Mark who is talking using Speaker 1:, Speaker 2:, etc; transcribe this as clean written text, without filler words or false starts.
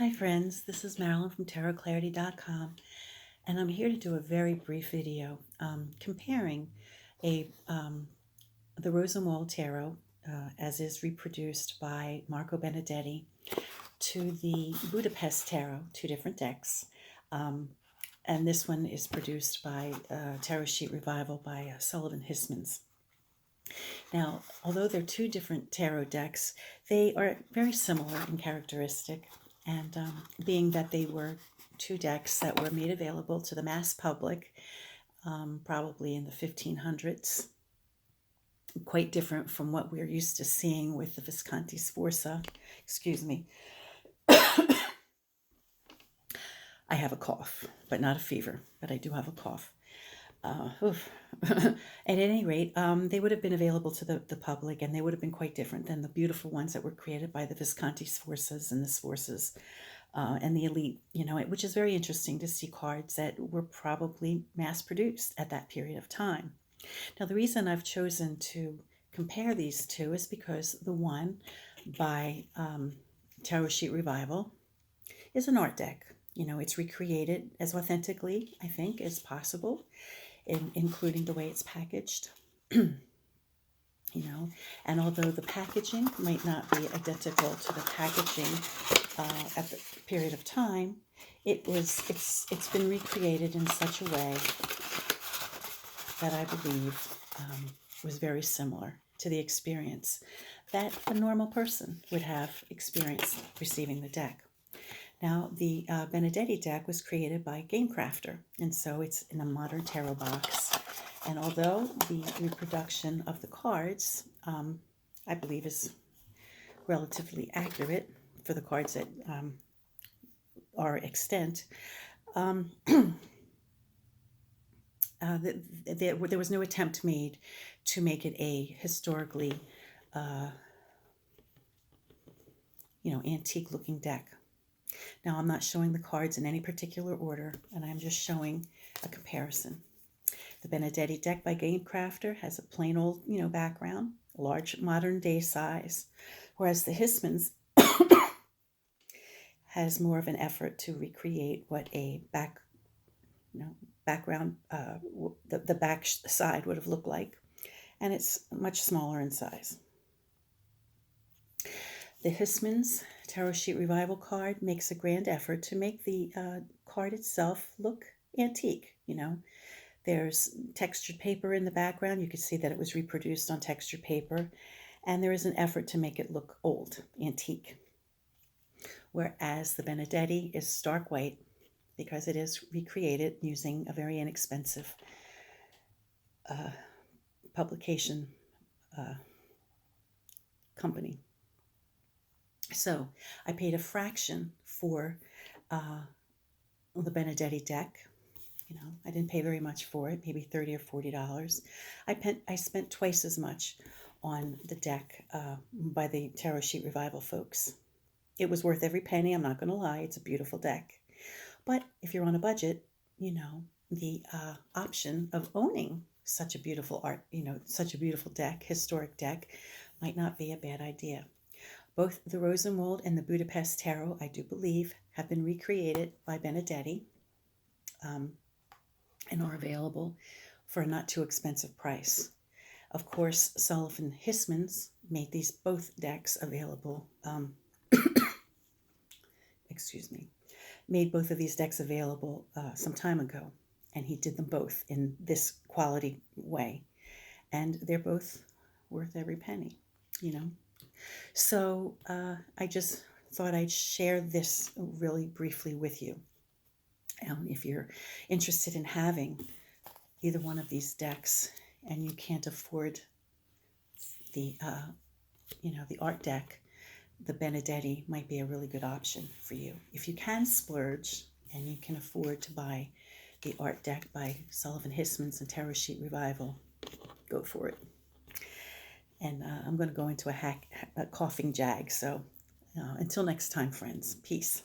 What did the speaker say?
Speaker 1: Hi friends, this is Marilyn from tarotclarity.com, and I'm here to do a very brief video comparing the Rosenwald Tarot as is reproduced by Marco Benedetti to the Budapest Tarot, two different decks. And this one is produced by Tarot Sheet Revival by Sullivan Hismans. Now, although they're two different tarot decks, they are very similar in characteristic. And being that they were two decks that were made available to the mass public, probably in the 1500s, quite different from what we're used to seeing with the Visconti Sforza. Excuse me. I have a cough, but not a fever, but I do have a cough. At any rate, they would have been available to the public, and they would have been quite different than the beautiful ones that were created by the Visconti Sforzas and the Sforzas and the elite, which is very interesting to see cards that were probably mass-produced at that period of time. Now, the reason I've chosen to compare these two is because the one by Tarot Sheet Revival is an art deck. It's recreated as authentically, I think, as possible, including the way it's packaged. And although the packaging might not be identical to the packaging at the period of time, it's been recreated in such a way that I believe was very similar to the experience that a normal person would have experienced receiving the deck. Now, the Benedetti deck was created by Game Crafter, and so it's in a modern tarot box. And although the reproduction of the cards, I believe, is relatively accurate for the cards that are extant, there was no attempt made to make it a historically, antique-looking deck. Now, I'm not showing the cards in any particular order, and I'm just showing a comparison. The Benedetti deck by Game Crafter has a plain old, background, large modern-day size, whereas the Hismans has more of an effort to recreate what a background, the back side would have looked like, and it's much smaller in size. The Hismans Tarot Sheet Revival card makes a grand effort to make the card itself look antique. There's textured paper in the background. You can see that it was reproduced on textured paper, and there is an effort to make it look old, antique. Whereas the Benedetti is stark white because it is recreated using a very inexpensive publication company. So I paid a fraction for the Benedetti deck. I didn't pay very much for it, maybe $30 or $40. I spent twice as much on the deck by the Tarot Sheet Revival folks. It was worth every penny, I'm not going to lie. It's a beautiful deck. But if you're on a budget, the option of owning such a beautiful such a beautiful deck, historic deck, might not be a bad idea. Both the Rosenwald and the Budapest Tarot, I do believe, have been recreated by Benedetti and are available for a not too expensive price. Of course, Sullivan Hismans made these both decks available. Made both of these decks available some time ago, and he did them both in this quality way, and they're both worth every penny, So I just thought I'd share this really briefly with you. If you're interested in having either one of these decks and you can't afford the the art deck, the Benedetti might be a really good option for you. If you can splurge and you can afford to buy the art deck by Sullivan Hismans and Tarot Sheet Revival, go for it. And I'm going to go into a coughing jag. So until next time, friends, peace.